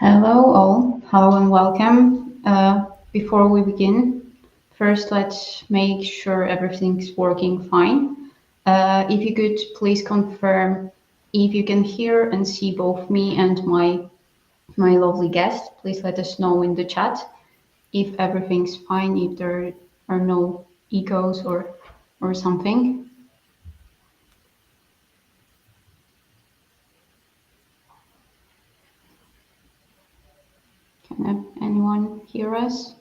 Hello all, hello and welcome. Before we begin, first let's make sure everything's working fine. If you could please confirm if you can hear and see both me and my lovely guest, please let us know in the chat if everything's fine, if there are no echoes or something. Can anyone hear us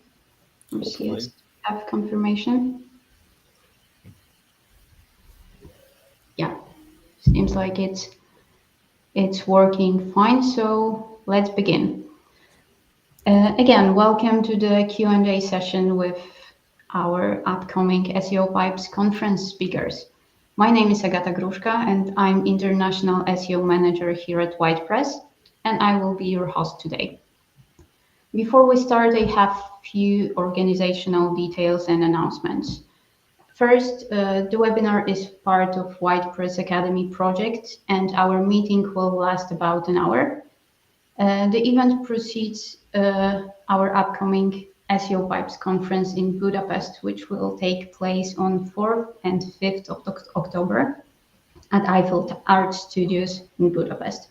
or see us? Have confirmation? Yeah, seems like it's working fine, so let's begin. Again, welcome to the Q&A session with our upcoming SEO Vibes Conference speakers. My name is Agata Gruszka, and I'm International SEO Manager here at WordPress, and I will be your host today. Before we start, I have a few organizational details and announcements. First, the webinar is part of WordPress Academy project, and our meeting will last about an hour. The event precedes our upcoming SEO Vibes Conference in Budapest, which will take place on 4th and 5th of October at Eiffel Art Studios in Budapest.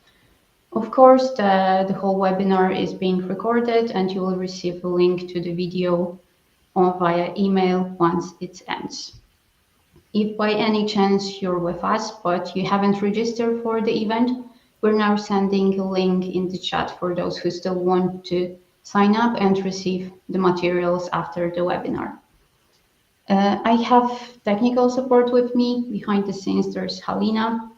Of course, the whole webinar is being recorded and you will receive a link to the video via email once it ends. If by any chance you're with us but you haven't registered for the event, we're now sending a link in the chat for those who still want to sign up and receive the materials after the webinar. I have technical support with me. Behind the scenes, there's Halina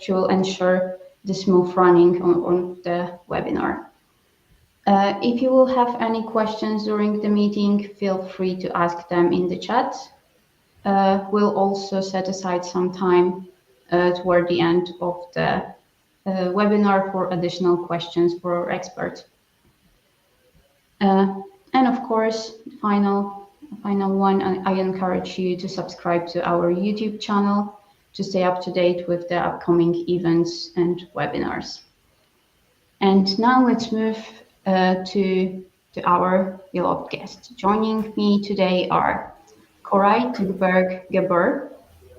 she will ensure the smooth running on the webinar. If you will have any questions during the meeting, feel free to ask them in the chat. We'll also set aside some time toward the end of the webinar for additional questions for our expert. And of course, final one, I encourage you to subscribe to our YouTube channel to stay up to date with the upcoming events and webinars. And now let's move to our beloved guests. Joining me today are Koray Tugberg-Gebur.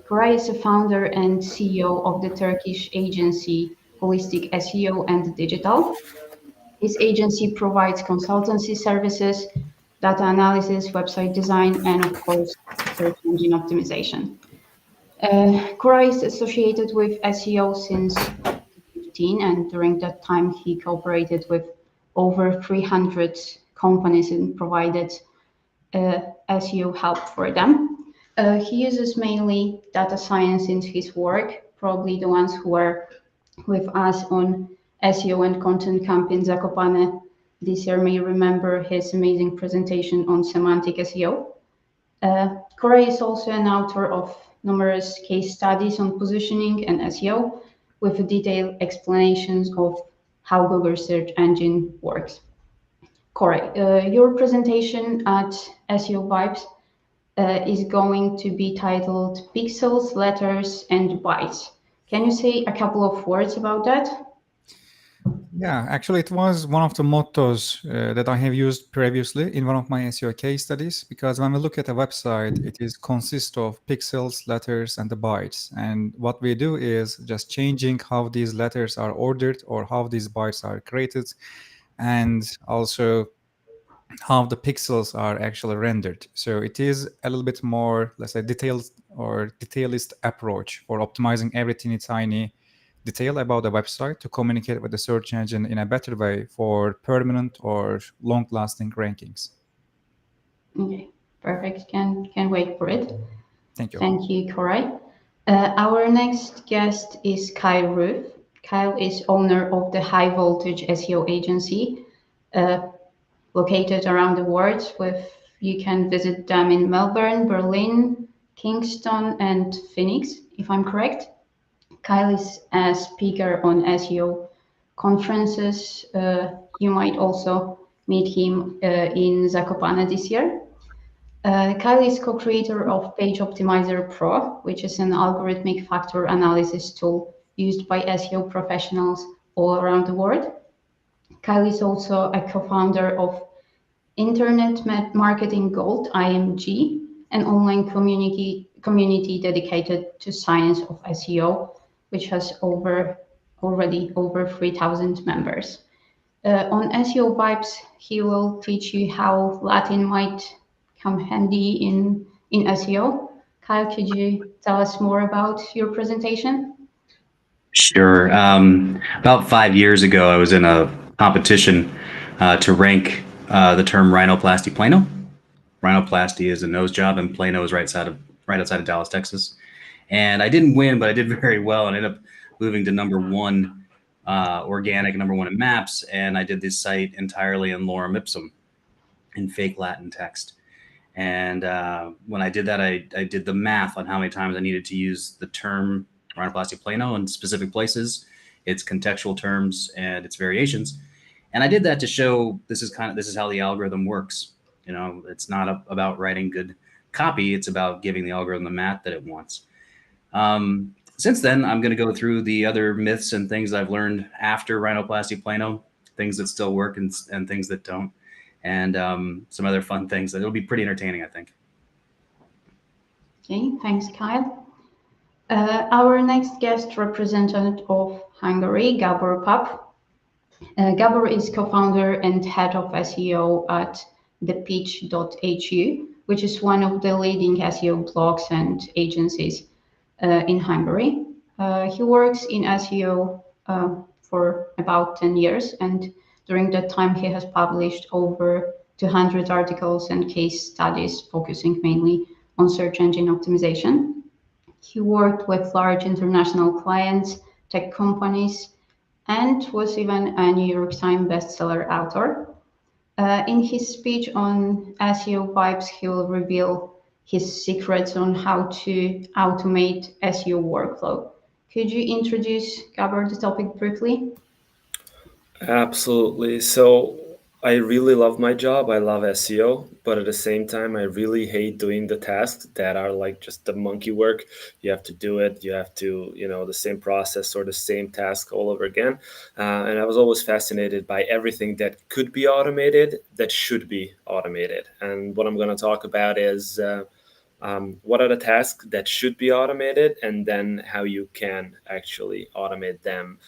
Koray is a founder and CEO of the Turkish agency Holistic SEO and Digital. His agency provides consultancy services, data analysis, website design, and of course, search engine optimization. Koray is associated with SEO since 2015, and during that time, he cooperated with over 300 companies and provided SEO help for them. He uses mainly data science in his work. Probably the ones who are with us on SEO and Content Camp in Zakopane this year may remember his amazing presentation on semantic SEO. Koray is also an author of numerous case studies on positioning and SEO with detailed explanations of how Google search engine works. Koray, your presentation at SEO Vibes is going to be titled Pixels, Letters, and Bytes. Can you say a couple of words about that? Yeah, actually, it was one of the mottos that I have used previously in one of my SEO case studies, because when we look at a website, it is consists of pixels, letters, and the bytes. And what we do is just changing how these letters are ordered or how these bytes are created, and also how the pixels are actually rendered. So it is a little bit more, let's say, detailed or detailist approach for optimizing everything in tiny detail about the website to communicate with the search engine in a better way for permanent or long-lasting rankings. Okay, perfect. Can wait for it. Thank you. Thank you, Koray. Our next guest is Kyle Ruth. Kyle is owner of the High Voltage SEO agency, located around the world. You can visit them in Melbourne, Berlin, Kingston, and Phoenix, if I'm correct. Kyle is a speaker on SEO conferences. You might also meet him in Zakopane this year. Kyle is co-creator of Page Optimizer Pro, which is an algorithmic factor analysis tool used by SEO professionals all around the world. Kyle is also a co-founder of Internet Marketing Gold, IMG, an online community dedicated to science of SEO, which has already over 3,000 members. On SEO Vibes, he will teach you how Latin might come handy in SEO. Kyle, could you tell us more about your presentation? Sure. About 5 years ago, I was in a competition to rank the term rhinoplasty Plano. Rhinoplasty is a nose job, and Plano is right outside of Dallas, Texas. And I didn't win, but I did very well, and ended up moving to #1 organic, #1 in maps. And I did this site entirely in lorem ipsum, in fake Latin text. And when I did that, I did the math on how many times I needed to use the term rhinoplasty plano in specific places, its contextual terms and its variations. And I did that to show this is how the algorithm works. You know, it's not about writing good copy. It's about giving the algorithm the math that it wants. Since then, I'm going to go through the other myths and things I've learned after rhinoplasty plano, things that still work and things that don't, and some other fun things that it'll be pretty entertaining, I think. Okay, thanks, Kyle. Our next guest, representative of Hungary, Gabor Pap. Gabor is co-founder and head of SEO at thepitch.hu, which is one of the leading SEO blogs and agencies in Hungary. He works in SEO for about 10 years, and during that time he has published over 200 articles and case studies focusing mainly on search engine optimization. He worked with large international clients, tech companies, and was even a New York Times bestseller author. In his speech on SEO Vibes, he will reveal his secrets on how to automate SEO workflow. Could you introduce, Gabor, the topic briefly? Absolutely. So I really love my job. I love SEO, but at the same time, I really hate doing the tasks that are like just the monkey work. You have to do it. You have to, the same process or the same task all over again. And I was always fascinated by everything that could be automated, that should be automated. And what I'm going to talk about is what are the tasks that should be automated, and then how you can actually automate them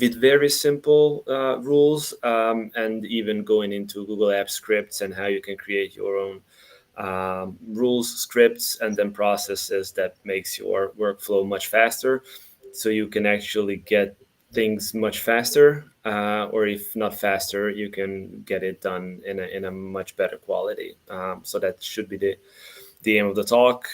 with very simple rules, and even going into Google Apps scripts and how you can create your own rules, scripts, and then processes that makes your workflow much faster, so you can actually get things much faster, or if not faster, you can get it done in a much better quality. So that should be the aim of the talk.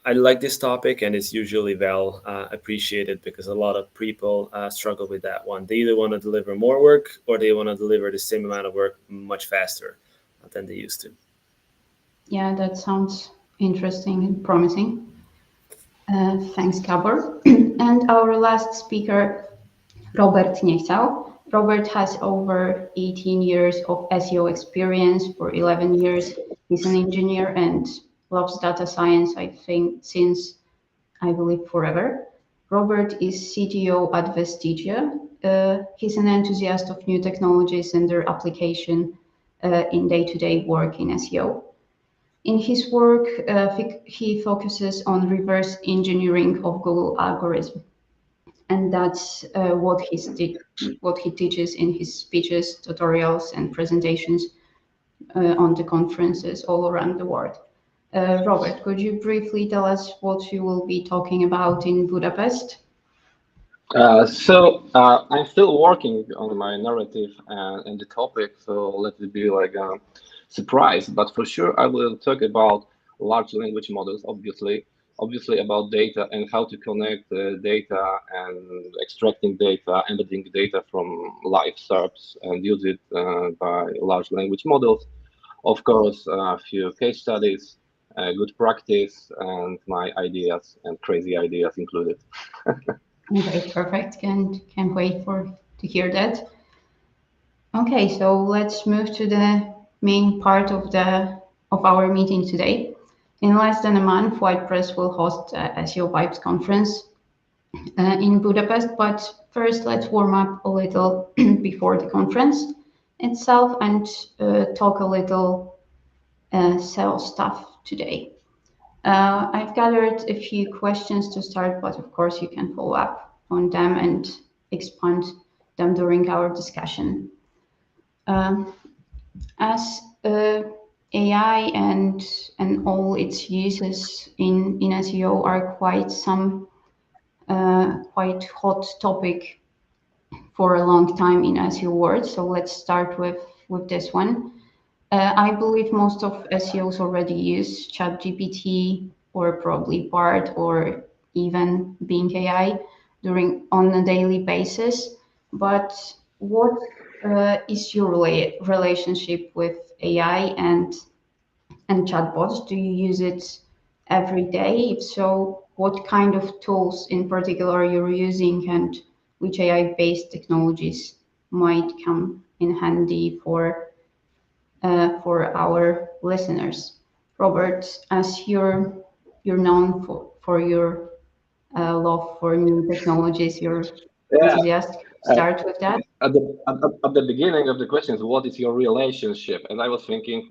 I like this topic, and it's usually well appreciated because a lot of people struggle with that one. They either want to deliver more work, or they want to deliver the same amount of work much faster than they used to. Yeah, that sounds interesting and promising. Thanks, Gabor. And our last speaker, Robert Niechał. Robert has over 18 years of SEO experience. For 11 years, he's an engineer and loves data science, I think, since, I believe, forever. Robert is CTO at Vestigia. He's an enthusiast of new technologies and their application in day-to-day work in SEO. In his work, he focuses on reverse engineering of Google algorithms. And that's what he teaches in his speeches, tutorials, and presentations on the conferences all around the world. Robert, could you briefly tell us what you will be talking about in Budapest? I'm still working on my narrative and the topic, so let it be like a surprise. But for sure, I will talk about large language models, obviously about data and how to connect data and extracting data, embedding data from live SERPs and use it by large language models. Of course, a few case studies, good practice, and my ideas and crazy ideas included. Okay, perfect. Can't wait to hear that. Okay, so let's move to the main part of our meeting today. In less than a month, White Press will host a SEO Vibes Conference. in Budapest. But first, let's warm up a little before the conference itself and talk a little SEO stuff today. I've gathered a few questions to start, but of course you can follow up on them and expand them during our discussion. As AI and all its uses in SEO are quite hot topic for a long time in SEO world. So let's start with this one. I believe most of SEOs already use ChatGPT or probably Bard or even Bing AI on a daily basis. But what is your relationship with AI and chatbots? Do you use it every day? If so, what kind of tools in particular you're using and which AI-based technologies might come in handy for our listeners? Robert, as you're known for your love for new technologies, you're enthusiastic. Start with that. At the beginning of the questions, what is your relationship? And I was thinking,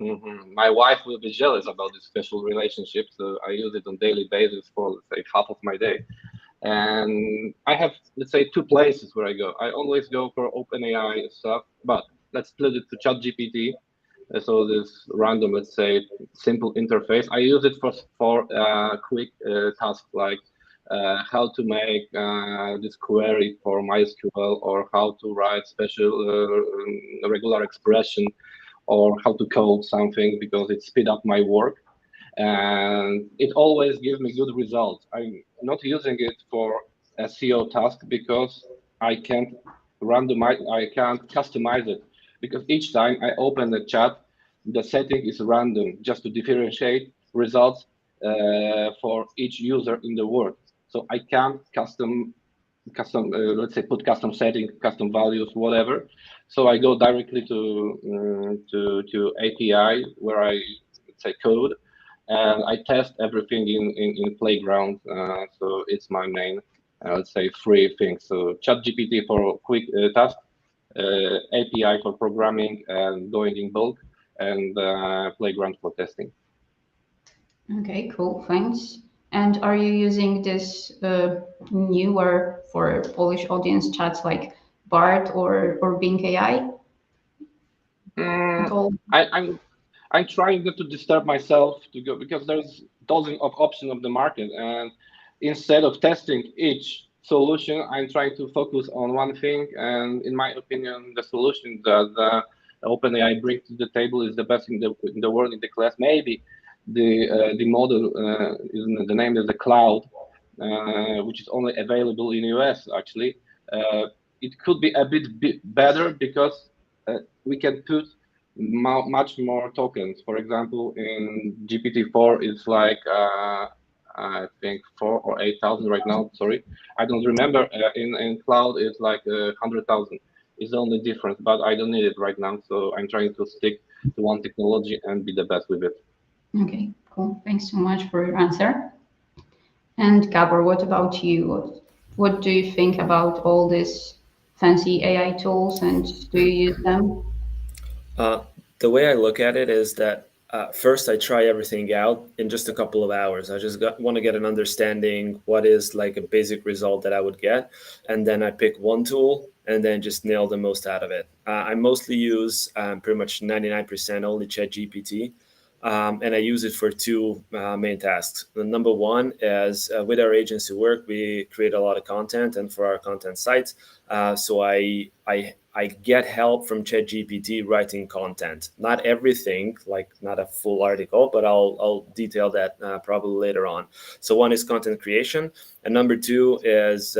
my wife will be jealous about this special relationship. So I use it on daily basis for, let's say, half of my day. And I have, let's say, two places where I go. I always go for OpenAI stuff, but let's split it to ChatGPT. So this random, let's say, simple interface. I use it for quick tasks like how to make this query for MySQL, or how to write special regular expression, or how to code something, because it speed up my work. And it always gives me good results. I'm not using it for a SEO task because I can't customize it, because each time I open the chat, the setting is random, just to differentiate results for each user in the world. So I can't custom let's say, put custom settings, custom values, whatever. So I go directly to API where I, let's say, code, and I test everything in Playground. So it's my main, let's say, free thing. So ChatGPT for quick tasks, API for programming and going in bulk, and Playground for testing. Okay, cool, thanks. And are you using this newer for Polish audience chats like Bard or Bing AI? I'm trying not to disturb myself to go, because there's dozens of options of the market, and instead of testing each solution, I'm trying to focus on one thing. And in my opinion, the solution that OpenAI brings to the table is the best in the world in the class. Maybe the model the name is the Cloud, which is only available in US actually. It could be a bit better because we can put much more tokens. For example, in GPT-4, it's like I think 4,000 or 8,000 right now. Sorry, I don't remember. In Cloud, it's like 100,000. It's the only difference, but I don't need it right now. So I'm trying to stick to one technology and be the best with it. Okay, cool. Thanks so much for your answer. And Gabor, what about you? What do you think about all these fancy AI tools, and do you use them? The way I look at it is that first I try everything out in just a couple of hours. I just want to get an understanding what is like a basic result that I would get, and then I pick one tool and then just nail the most out of it. I mostly use pretty much 99% only ChatGPT. And I use it for two main tasks. The number one is with our agency work, we create a lot of content, and for our content sites, so I get help from ChatGPT writing content. Not everything, like not a full article, but I'll detail that probably later on. So one is content creation, and number two is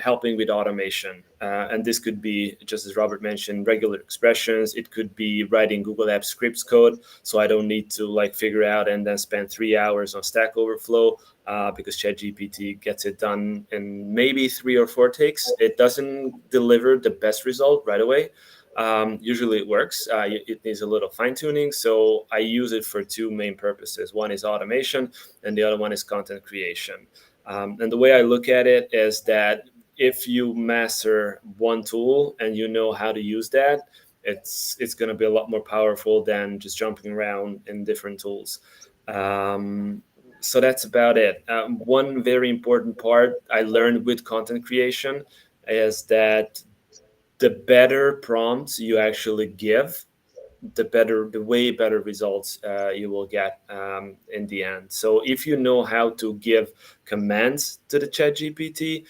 helping with automation. And this could be, just as Robert mentioned, regular expressions. It could be writing Google Apps scripts code, so I don't need to like figure out and then spend 3 hours on Stack Overflow. Because ChatGPT gets it done in maybe 3 or 4 takes. It doesn't deliver the best result right away. Usually it works. It needs a little fine tuning. So I use it for two main purposes. One is automation, and the other one is content creation. And the way I look at it is that if you master one tool and you know how to use that, it's going to be a lot more powerful than just jumping around in different tools. So that's about it. One very important part I learned with content creation is that the better prompts you actually give, the way better results you will get in the end. So if you know how to give commands to the ChatGPT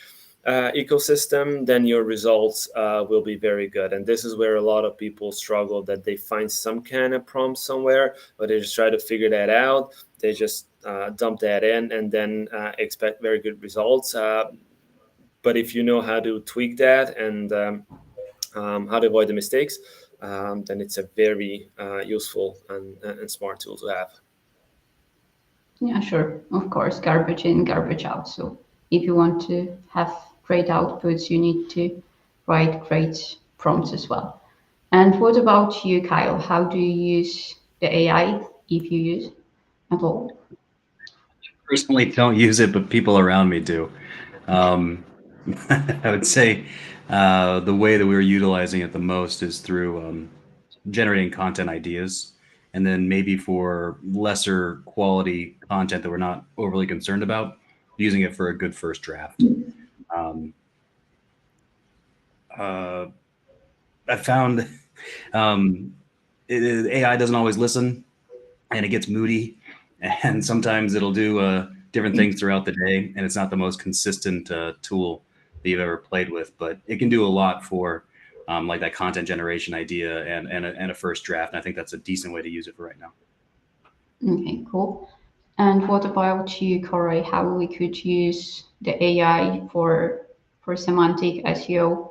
ecosystem, then your results will be very good. And this is where a lot of people struggle, that they find some kind of prompt somewhere, but they just try to figure that out. They just dump that in and then expect very good results. But if you know how to tweak that and how to avoid the mistakes, then it's a very useful and smart tool to have. Yeah, sure. Of course, garbage in, garbage out. So if you want to have great outputs, you need to write great prompts as well. And what about you, Kyle? How do you use the AI, if you use at all? Personally don't use it, but people around me do. I would say the way that we're utilizing it the most is through generating content ideas, and then maybe for lesser quality content that we're not overly concerned about, using it for a good first draft. I found AI doesn't always listen, and it gets moody, and sometimes it'll do different things throughout the day, and it's not the most consistent tool that you've ever played with, but it can do a lot for like that content generation idea and a first draft. And I think that's a decent way to use it for right now. Okay, cool. And what about you, Corey? How we could use the AI for semantic SEO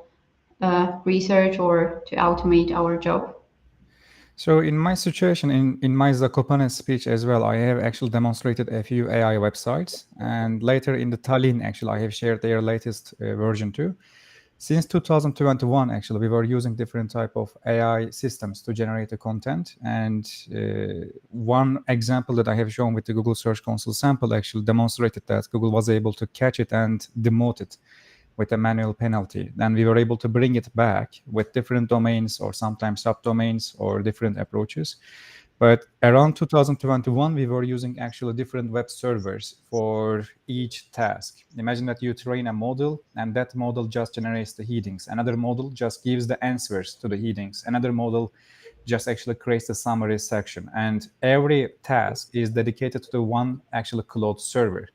research or to automate our job? So in my situation, in my Zakopane speech as well, I have actually demonstrated a few AI websites, and later in the Tallinn, actually, I have shared their latest version too. Since 2021, actually, we were using different type of AI systems to generate the content. And one example that I have shown with the Google Search Console sample actually demonstrated that Google was able to catch it and demote it with a manual penalty. Then we were able to bring it back with different domains or sometimes subdomains or different approaches. But around 2021, we were using actually different web servers for each task. Imagine that you train a model and that model just generates the headings. Another model just gives the answers to the headings. Another model just actually creates the summary section. And every task is dedicated to the one actually cloud server.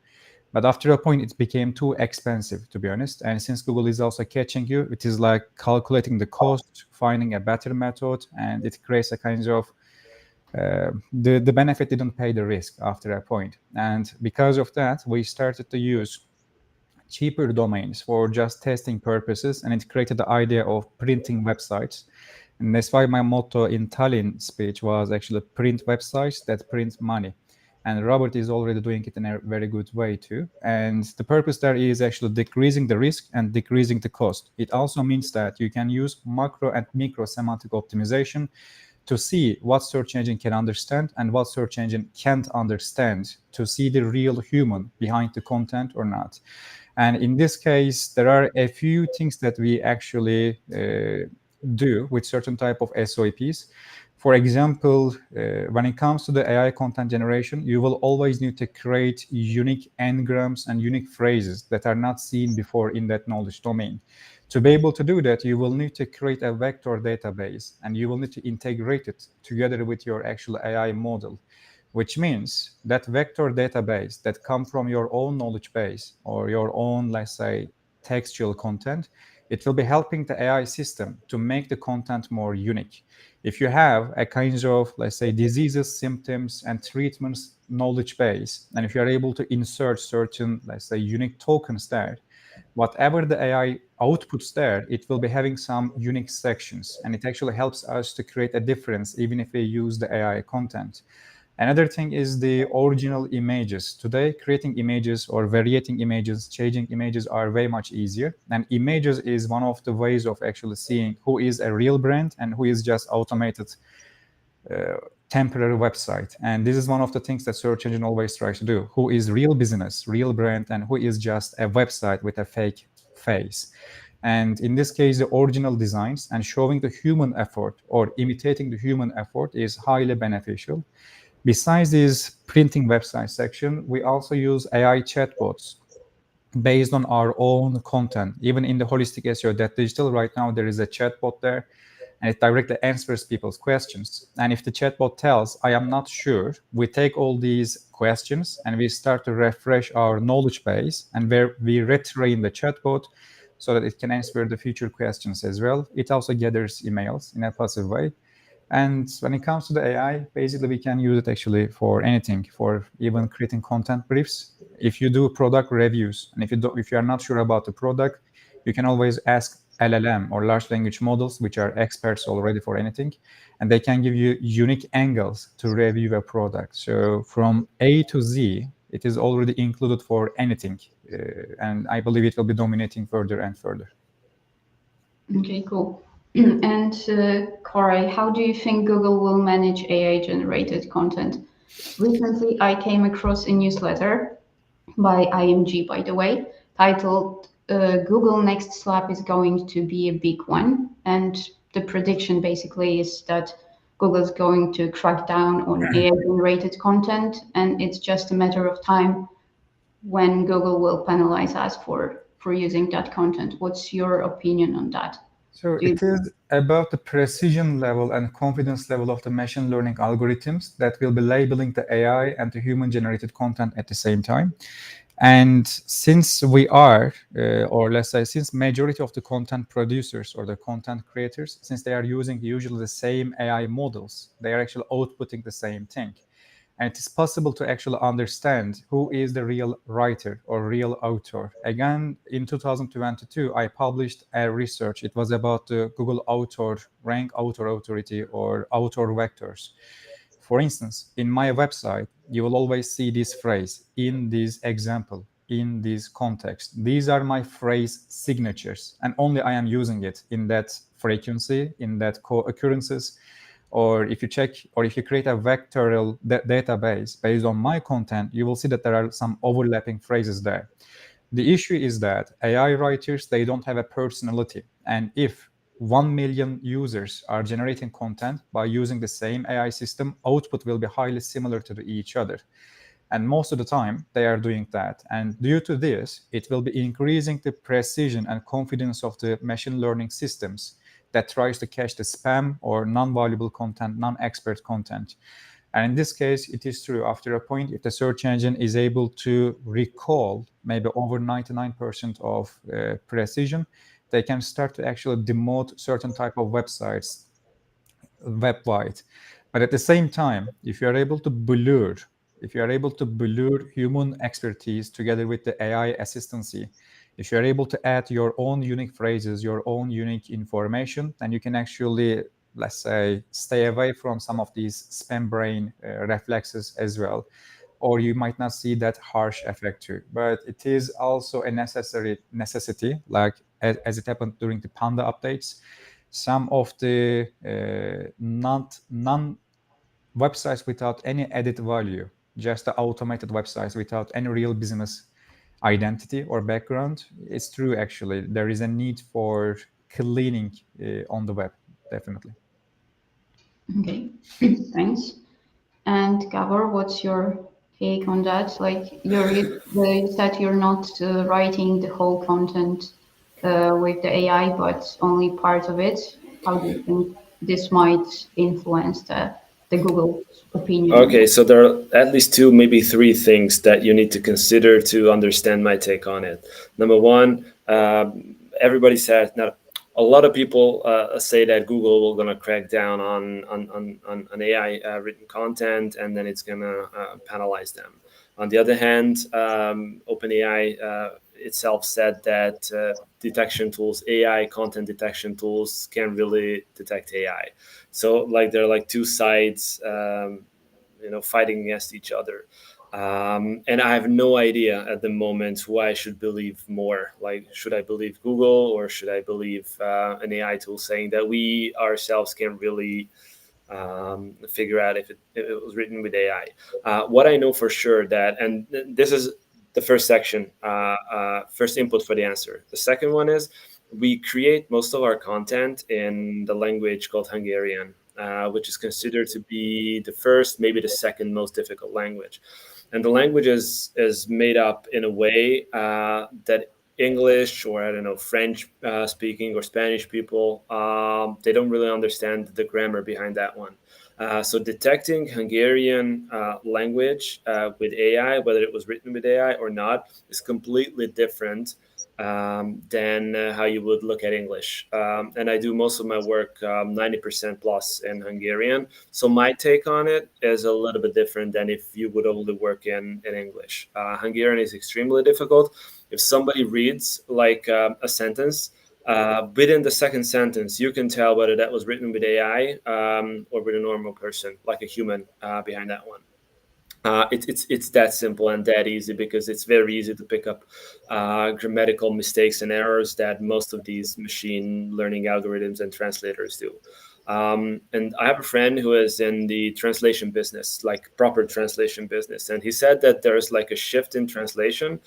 But after a point, it became too expensive, to be honest. And since Google is also catching you, it is like calculating the cost, finding a better method, and it creates a kind of the benefit didn't pay the risk after a point. And because of that, we started to use cheaper domains for just testing purposes, and it created the idea of printing websites. And that's why my motto in Tallinn speech was actually print websites that print money. And Robert is already doing it in a very good way too. And the purpose there is actually decreasing the risk and decreasing the cost. It also means that you can use macro and micro semantic optimization to see what search engine can understand and what search engine can't understand, to see the real human behind the content or not. And in this case, there are a few things that we actually do with certain type of SOAPs. For example, when it comes to the AI content generation, you will always need to create unique n-grams and unique phrases that are not seen before in that knowledge domain. To be able to do that, you will need to create a vector database, and you will need to integrate it together with your actual AI model, which means that vector database that come from your own knowledge base or your own, let's say, textual content, it will be helping the AI system to make the content more unique. If you have a kind of, let's say, diseases, symptoms, and treatments knowledge base, and if you're able to insert certain, let's say, unique tokens there, whatever the AI outputs there, it will be having some unique sections, and it actually helps us to create a difference even if we use the AI content. Another thing is the original images. Today, creating images or variating images, changing images are way much easier. And images is one of the ways of actually seeing who is a real brand and who is just automated temporary website. And this is one of the things that search engine always tries to do. Who is real business, real brand, and who is just a website with a fake face? And in this case, the original designs and showing the human effort or imitating the human effort is highly beneficial. Besides this printing website section, we also use AI chatbots based on our own content. Even in the holistic SEO.digital right now, there is a chatbot there, and it directly answers people's questions. And if the chatbot tells, I am not sure, we take all these questions and we start to refresh our knowledge base, and where we retrain the chatbot so that it can answer the future questions as well. It also gathers emails in a passive way. And when it comes to the AI, basically we can use it actually for anything, for even creating content briefs. If you do product reviews, and if you are not sure about the product, you can always ask LLM or large language models, which are experts already for anything, and they can give you unique angles to review a product. So from A to Z, it is already included for anything, and I believe it will be dominating further and further. Okay, cool. And Corey, how do you think Google will manage AI-generated content? Recently, I came across a newsletter by IMG, by the way, titled Google Next Slap is going to be a big one. And the prediction basically is that Google is going to crack down on AI-generated content, and it's just a matter of time when Google will penalize us for using that content. What's your opinion on that? So it is about the precision level and confidence level of the machine learning algorithms that will be labeling the AI and the human generated content at the same time. And since we are, or let's say, since majority of the content producers or the content creators, since they are using usually the same AI models, they are actually outputting the same thing. And it is possible to actually understand who is the real writer or real author. Again, in 2022, I published a research. It was about the Google Author Rank Author Authority or Author Vectors. For instance, in my website, you will always see this phrase, in this example, in this context. These are my phrase signatures, and only I am using it in that frequency, in that co-occurrences. Or if you check, or if you create a vectorial database based on my content, you will see that there are some overlapping phrases there. The issue is that AI writers, they don't have a personality. And if 1 million users are generating content by using the same AI system, output will be highly similar to each other. And most of the time, they are doing that. And due to this, it will be increasing the precision and confidence of the machine learning systems that tries to catch the spam or non-valuable content, non-expert content. And in this case, it is true. After a point, if the search engine is able to recall maybe over 99% of precision, they can start to actually demote certain type of websites web-wide. But at the same time, if you are able to blur human expertise together with the AI assistancy, if you're able to add your own unique phrases, your own unique information, then you can actually, let's say, stay away from some of these spam brain reflexes as well. Or you might not see that harsh effect too. But it is also a necessity, like as it happened during the Panda updates. Some of the non websites without any added value, just the automated websites without any real business identity or background. It's true, actually. There is a need for cleaning on the web, definitely. Okay, thanks. And Gabor, what's your take on that? Like you said you're not writing the whole content with the AI, but only part of it. How do you think this might influence the Google opinion? Okay, so there are at least two, maybe three things that you need to consider to understand my take on it. Number one, everybody said, now, a lot of people say that Google will gonna crack down on AI written content, and then it's gonna penalize them. On the other hand, OpenAI itself said that detection tools, AI content detection tools, can really detect AI. So like there are like two sides, fighting against each other. And I have no idea at the moment who I should believe more. Like, should I believe Google or should I believe an AI tool saying that we ourselves can really figure out if it was written with AI. What I know for sure that, and this is the first section, first input for the answer. The second one is we create most of our content in the language called Hungarian, which is considered to be the first, maybe the second most difficult language. And the language is made up in a way that English, or I don't know, French speaking or Spanish people, they don't really understand the grammar behind that one. So detecting Hungarian language with AI, whether it was written with AI or not, is completely different than how you would look at English. And I do most of my work 90% plus in Hungarian. So my take on it is a little bit different than if you would only work in English. Hungarian is extremely difficult. If somebody reads like a sentence, within the second sentence, you can tell whether that was written with AI or with a normal person, like a human behind that one. It's that simple and that easy, because it's very easy to pick up grammatical mistakes and errors that most of these machine learning algorithms and translators do. And I have a friend who is in the translation business, like proper translation business, and he said that there's like a shift in translation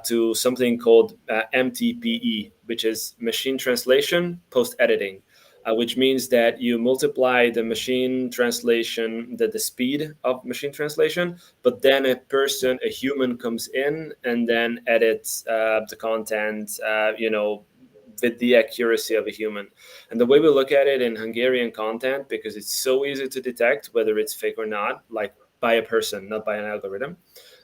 to something called MTPE, which is machine translation post editing. Which means that you multiply the machine translation, the speed of machine translation, but then a human comes in and then edits the content, with the accuracy of a human. And the way we look at it in Hungarian content, because it's so easy to detect whether it's fake or not, like by a person, not by an algorithm,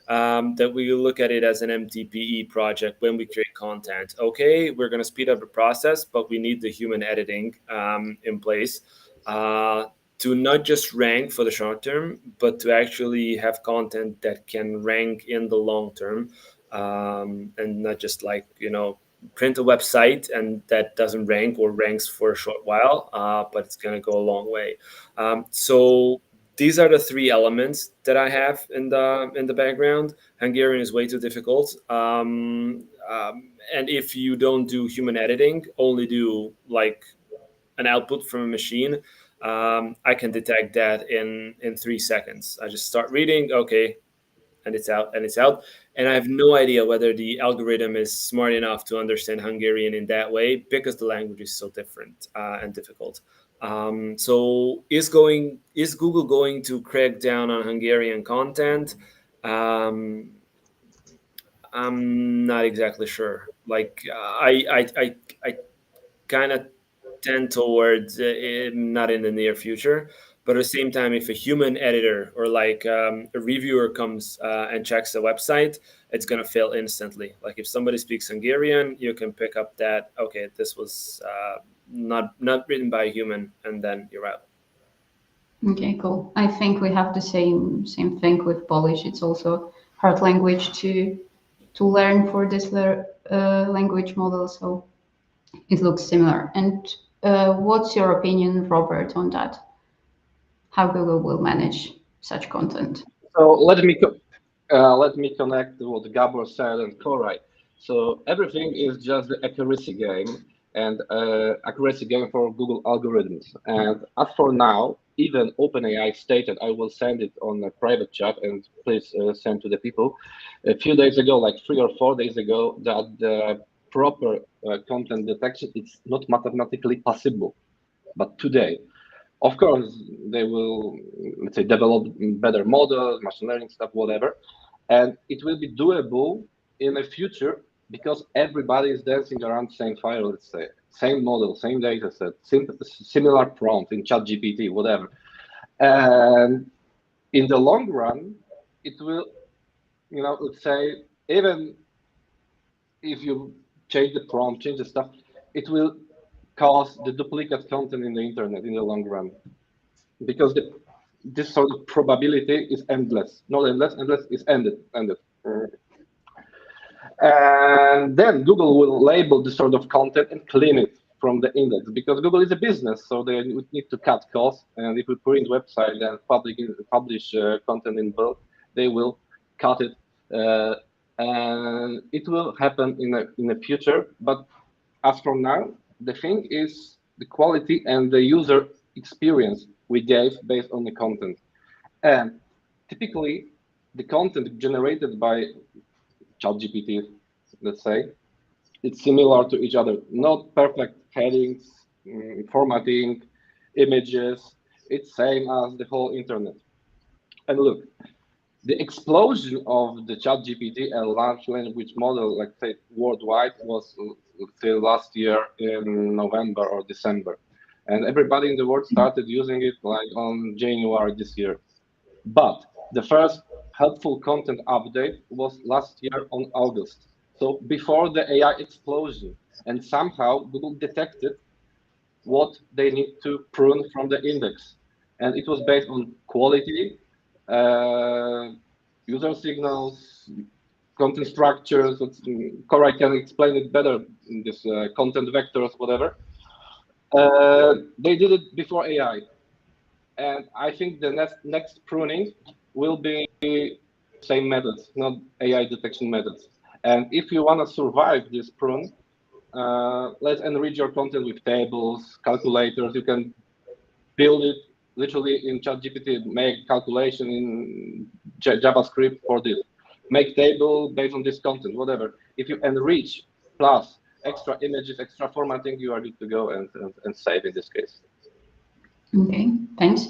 that we look at it as an MTPE project when we create content. Okay, we're going to speed up the process, but we need the human editing in place to not just rank for the short term, but to actually have content that can rank in the long term, and not just like, print a website and that doesn't rank or ranks for a short while, but it's going to go a long way. So these are the three elements that I have in the background. Hungarian is way too difficult, and if you don't do human editing, only do like an output from a machine, I can detect that in 3 seconds. I just start reading, okay, and it's out, and I have no idea whether the algorithm is smart enough to understand Hungarian in that way, because the language is so different and difficult. So is Google going to crack down on Hungarian content? I'm not exactly sure. Like I kind of tend towards not in the near future, but at the same time, if a human editor or like a reviewer comes and checks the website, it's going to fail instantly. Like if somebody speaks Hungarian, you can pick up that, okay, this was not written by a human, and then you're out. Okay, cool. I think we have the same thing with Polish. It's also hard language to learn for this language model, so it looks similar. And what's your opinion, Robert, on that? How Google will manage such content? So let me connect to what Gabor said and Koray. So everything is just the accuracy game, and accuracy game for Google algorithms. And as for now, even OpenAI stated, I will send it on a private chat, and please send to the people. A few days ago, like 3 or 4 days ago, that the proper content detection is not mathematically possible. But today, of course, they will, let's say, develop better models, machine learning stuff, whatever, and it will be doable in the future, because everybody is dancing around the same fire, let's say, same model, same data set, similar prompt in ChatGPT, whatever. And in the long run, it will, let's say, even if you change the prompt, change the stuff, it will cause the duplicate content in the internet in the long run, because this sort of probability is endless. Not endless is ended. And then Google will label this sort of content and clean it from the index, because Google is a business, so they would need to cut costs. And if we print website and publish content in bulk, they will cut it, and it will happen in the future. But as from now, the thing is the quality and the user experience we gave based on the content. And typically, the content generated by ChatGPT, let's say, it's similar to each other. Not perfect headings, formatting, images. It's same as the whole internet. And look, the explosion of the ChatGPT and large language model, like say worldwide, was let's say last year in November or December, and everybody in the world started using it like on January this year. But the first helpful content update was last year on August. So before the AI explosion, and somehow Google detected what they need to prune from the index, and it was based on quality, user signals, content structures. Koray can explain it better in this content vectors, whatever. They did it before AI, and I think the next pruning will be same methods, not AI detection methods. And if you want to survive this prune, let's enrich your content with tables, calculators. You can build it literally in ChatGPT, make calculation in JavaScript for this, make table based on this content, whatever. If you enrich plus extra images, extra formatting, you are good to go and save in this case. Okay, thanks.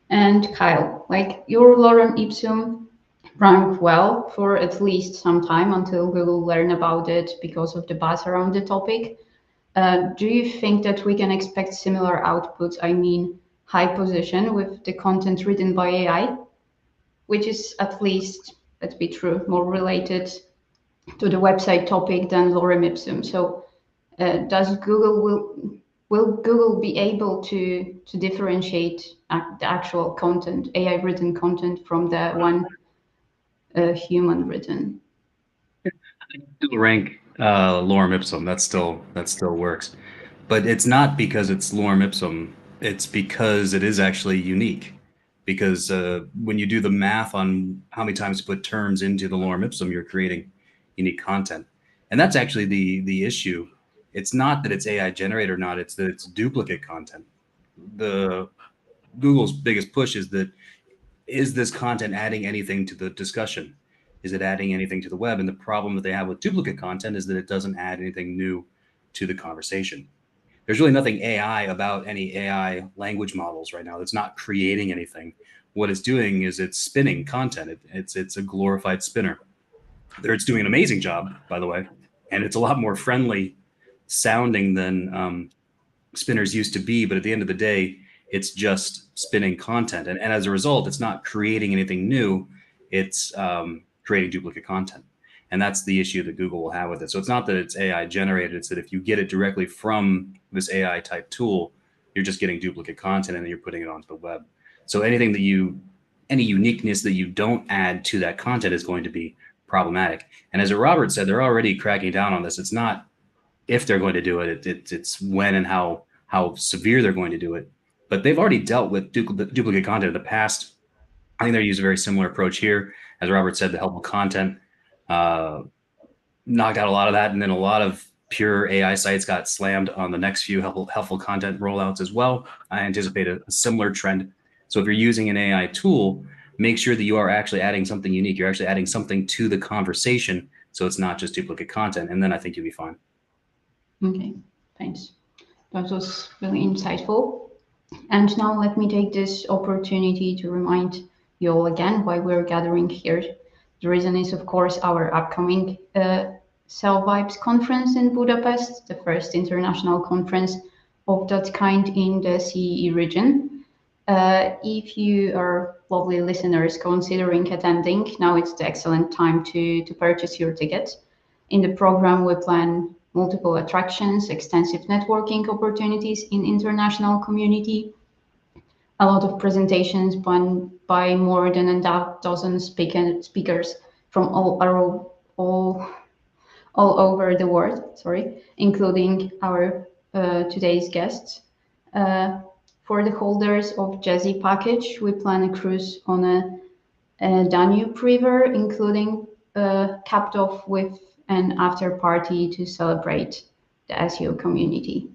And Kyle, like your lorem ipsum ranked well for at least some time until Google learned about it because of the buzz around the topic. Do you think that we can expect similar outputs? I mean, high position with the content written by AI, which is at least, let's be true, more related to the website topic than lorem ipsum. So, does Google will Google be able to differentiate the actual content, AI written content, from the one human written? Still rank lorem ipsum. That still works, but it's not because it's lorem ipsum. It's because it is actually unique. Because when you do the math on how many times to put terms into the lorem ipsum, you're creating unique content, and that's actually the issue. It's not that it's AI generated or not; it's that it's duplicate content. The Google's biggest push is that is this content adding anything to the discussion? Is it adding anything to the web? And the problem that they have with duplicate content is that it doesn't add anything new to the conversation. There's really nothing AI about any AI language models right now. It's not creating anything. What it's doing is it's spinning content. It's a glorified spinner. It's doing an amazing job, by the way, and it's a lot more friendly sounding than spinners used to be. But at the end of the day, it's just spinning content. And as a result, it's not creating anything new. It's creating duplicate content. And that's the issue that Google will have with it. So it's not that it's AI generated. It's that if you get it directly from this AI type tool, you're just getting duplicate content and then you're putting it onto the web. So anything that any uniqueness that you don't add to that content is going to be problematic. And as Robert said, they're already cracking down on this. It's not if they're going to do it, it's when and how severe they're going to do it. But they've already dealt with duplicate content in the past. I think they use a very similar approach here. As Robert said, the helpful content knocked out a lot of that, and then a lot of pure AI sites got slammed on the next few helpful content rollouts as well. I anticipate a similar trend. So if you're using an AI tool, make sure that you are actually adding something unique. You're actually adding something to the conversation, so it's not just duplicate content, and then I think you'll be fine. Okay, thanks. That was really insightful. And now let me take this opportunity to remind you all again why we're gathering here. The reason is, of course, our upcoming SEO Vibes Conference in Budapest, the first international conference of that kind in the CEE region. If you are lovely listeners considering attending, now it's the excellent time to purchase your ticket. In the program, we plan multiple attractions, extensive networking opportunities in international community, a lot of presentations by more than a dozen speakers from all over the world, including our today's guests. For the holders of Jazzy package, we plan a cruise on a Danube River, including capped off with an after party to celebrate the SEO community.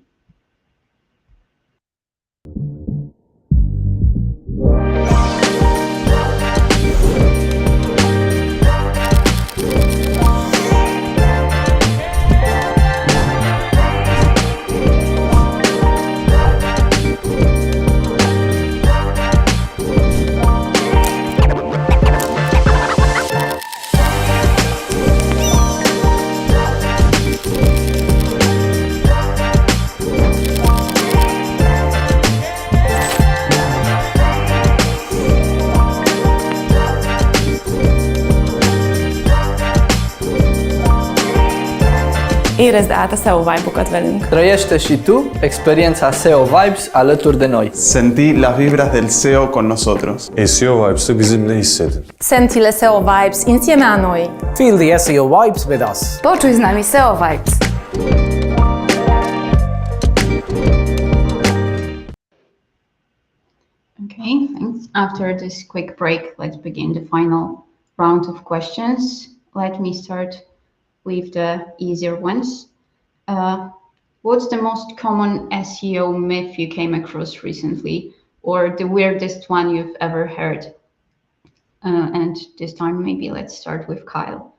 Érezd át a SEO Vibe-okat velünk. Trăiește și tu experiența SEO Vibes alături de noi. Sentí las vibras del SEO con nosotros. SEO Vibes-ı bizimle hissedin. Senti le SEO Vibes insieme a noi. Feel the SEO vibes with us. Poczuj z nami SEO Vibes. Okay, thanks. After this quick break, let's begin the final round of questions. Let me start with the easier ones. What's the most common SEO myth you came across recently, or the weirdest one you've ever heard? And this time, maybe let's start with Kyle.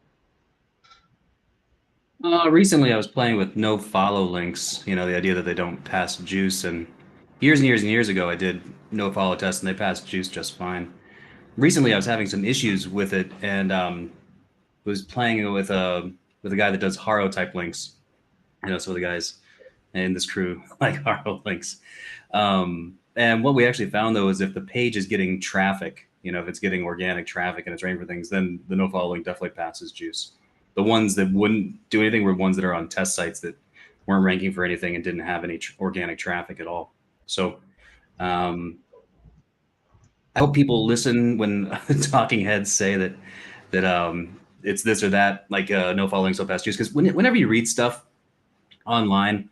Recently, I was playing with no follow links, the idea that they don't pass juice. And years and years and years ago, I did no follow tests and they passed juice just fine. Recently, I was having some issues with it and was playing with a guy that does Haro type links. So the guys in this crew like Haro links. And what we actually found though is if the page is getting traffic, if it's getting organic traffic and it's ranking for things, then the no follow link definitely passes juice. The ones that wouldn't do anything were ones that are on test sites that weren't ranking for anything and didn't have any organic traffic at all. So I hope people listen when talking heads say that it's this or that, like no following so fast juice. Because whenever you read stuff online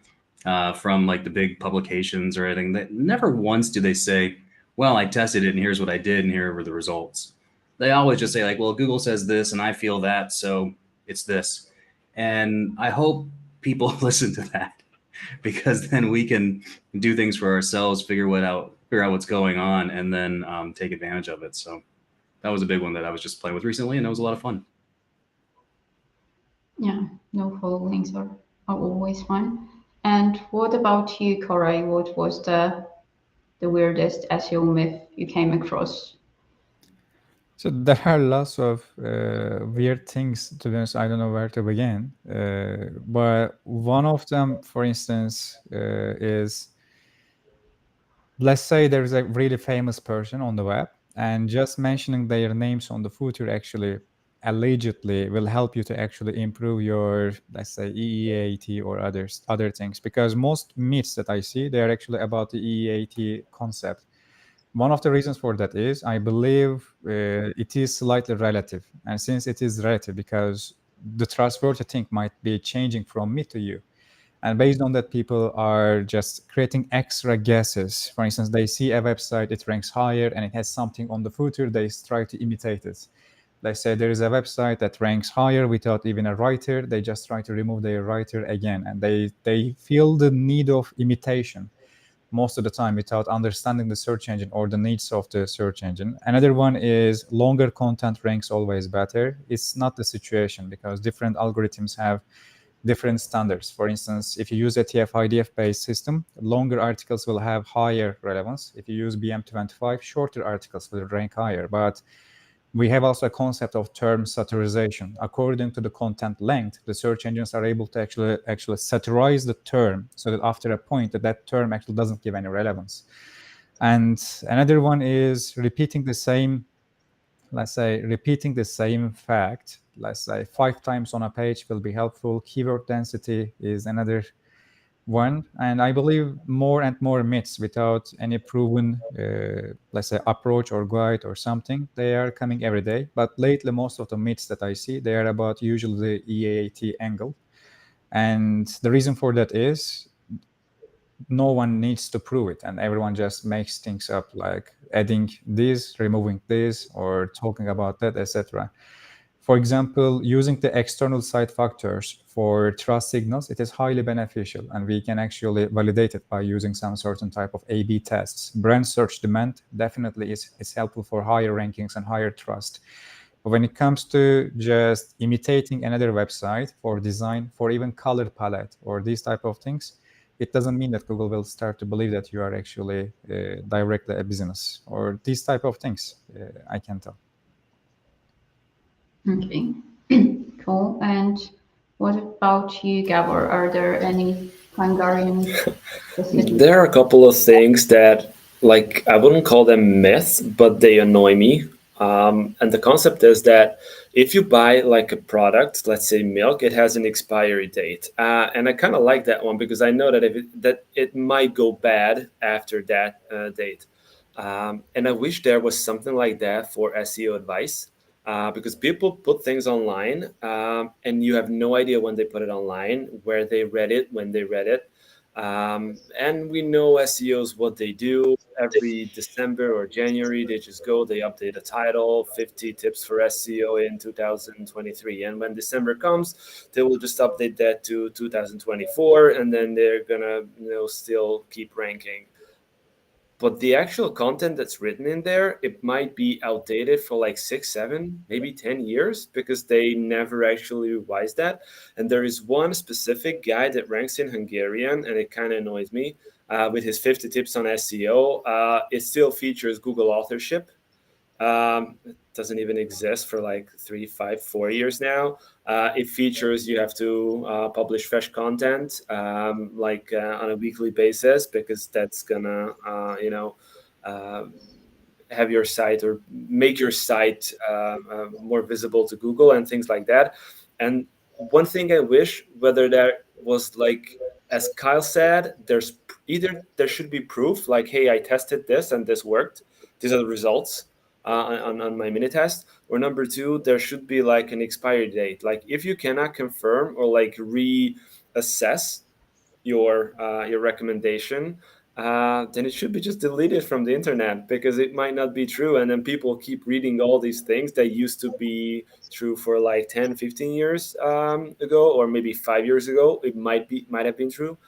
from like the big publications or anything, that never once do they say, well, I tested it and here's what I did and here were the results. They always just say like, well, Google says this and I feel that, so it's this. And I hope people listen to that, because then we can do things for ourselves, figure out what's going on, and then take advantage of it. So that was a big one that I was just playing with recently, and it was a lot of fun. Yeah, no follow links are always fun. And what about you, Koray? What was the weirdest SEO myth you came across? So there are lots of weird things, to be honest. I don't know where to begin. But one of them, for instance, is, let's say there is a really famous person on the web, and just mentioning their names on the footer actually allegedly will help you to actually improve your, let's say, EEAT or other things. Because most myths that I see, they are actually about the EEAT concept. One of the reasons for that is I believe it is slightly relative. And since it is relative, because the trustworthy thing might be changing from me to you. And based on that, people are just creating extra guesses. For instance, they see a website, it ranks higher and it has something on the footer, they try to imitate it. Let's say there is a website that ranks higher without even a writer, they just try to remove their writer again. And they feel the need of imitation most of the time without understanding the search engine or the needs of the search engine. Another one is longer content ranks always better. It's not the situation, because different algorithms have different standards. For instance, if you use a TF-IDF-based system, longer articles will have higher relevance. If you use BM25, shorter articles will rank higher. But we have also a concept of term saturation. According to the content length, the search engines are able to actually saturize the term, so that after a point that term actually doesn't give any relevance. And another one is repeating the same, let's say, repeating the same fact, let's say 5 times on a page will be helpful. Keyword density is another one. And I believe more and more myths without any proven, let's say, approach or guide or something, they are coming every day. But lately, most of the myths that I see, they are about usually the EAT angle. And the reason for that is no one needs to prove it, and everyone just makes things up, like adding this, removing this, or talking about that, etc. For example, using the external site factors for trust signals, it is highly beneficial, and we can actually validate it by using some certain type of A/B tests. Brand search demand definitely is helpful for higher rankings and higher trust. But when it comes to just imitating another website for design, for even color palette or these type of things, it doesn't mean that Google will start to believe that you are actually directly a business, or these type of things. I can tell. Okay, cool. And what about you, Gabor? Are there any Hungarian There are a couple of things that, like, I wouldn't call them myths, but they annoy me. And the concept is that if you buy like a product, let's say milk, it has an expiry date. And I kind of like that one because I know that it might go bad after that date. And I wish there was something like that for SEO advice. Because people put things online and you have no idea when they put it online, where they read it, when they read it. And we know SEOs what they do. Every December or January, they just go, they update a title, 50 tips for SEO in 2023. And when December comes, they will just update that to 2024, and then they're gonna, still keep ranking. But the actual content that's written in there, it might be outdated for like 6, 7, maybe 10 years because they never actually revised that. And there is one specific guy that ranks in Hungarian, and it kind of annoys me, with his 50 tips on SEO. It still features Google authorship. It doesn't even exist for like 3, 5, 4 years now. It features you have to publish fresh content on a weekly basis because that's gonna have your site or make your site more visible to Google and things like that. And one thing I wish, whether there was like, as Kyle said, there should be proof like, hey, I tested this and this worked. These are the results. On my mini test, or number 2, there should be like an expiry date. Like if you cannot confirm or like reassess your recommendation, then it should be just deleted from the internet because it might not be true. And then people keep reading all these things that used to be true for like 10, 15 years ago, or maybe 5 years ago. It might have been true,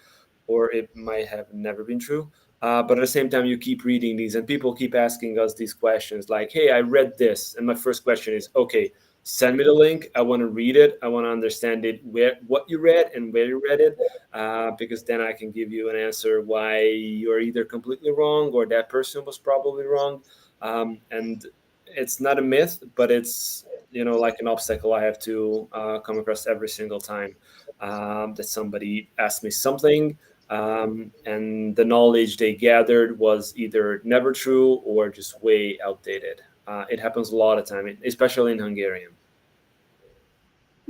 or it might have never been true. But at the same time, you keep reading these and people keep asking us these questions like, hey, I read this. And my first question is, okay, send me the link. I want to read it. I want to understand it, what you read and where you read it, because then I can give you an answer why you're either completely wrong or that person was probably wrong. And it's not a myth, but it's, like an obstacle I have to come across every single time that somebody asks me something. And the knowledge they gathered was either never true or just way outdated. It happens a lot of time, especially in Hungarian.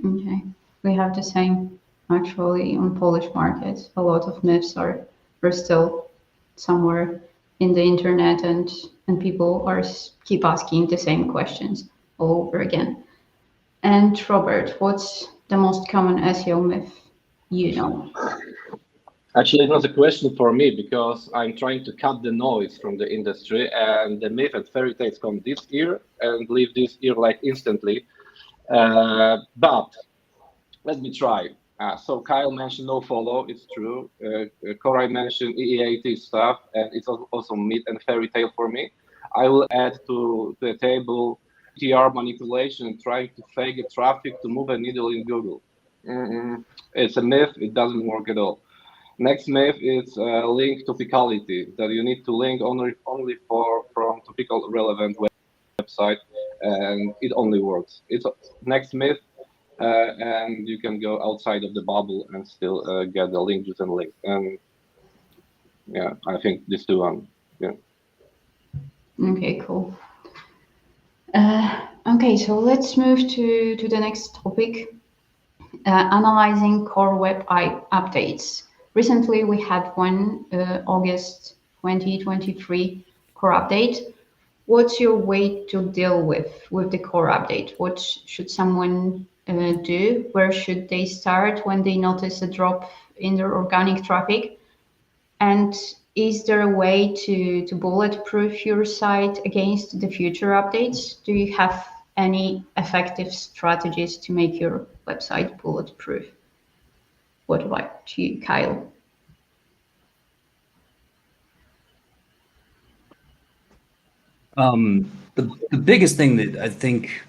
Okay, we have the same actually on Polish markets. A lot of myths are still somewhere in the internet, and people keep asking the same questions all over again. And Robert, what's the most common SEO myth you know? Actually, it was a question for me because I'm trying to cut the noise from the industry, and the myth and fairy tales come this year and leave this year like instantly. But let me try. So Kyle mentioned no follow, it's true. Koray mentioned EEAT stuff, and it's also myth and fairy tale for me. I will add to the table TR manipulation, trying to fake a traffic to move a needle in Google. It's a myth, it doesn't work at all. Next myth is link topicality, that you need to link only from topical relevant website, and it only works. It's next myth, and you can go outside of the bubble and still get the link using link. And yeah, I think these two yeah. Okay, cool. Okay, so let's move to the next topic, analyzing core web updates. Recently, we had one August 2023 core update. What's your way to deal with the core update? What should someone do? Where should they start when they notice a drop in their organic traffic? And is there a way to bulletproof your site against the future updates? Do you have any effective strategies to make your website bulletproof? What about you, Kyle? The biggest thing that I think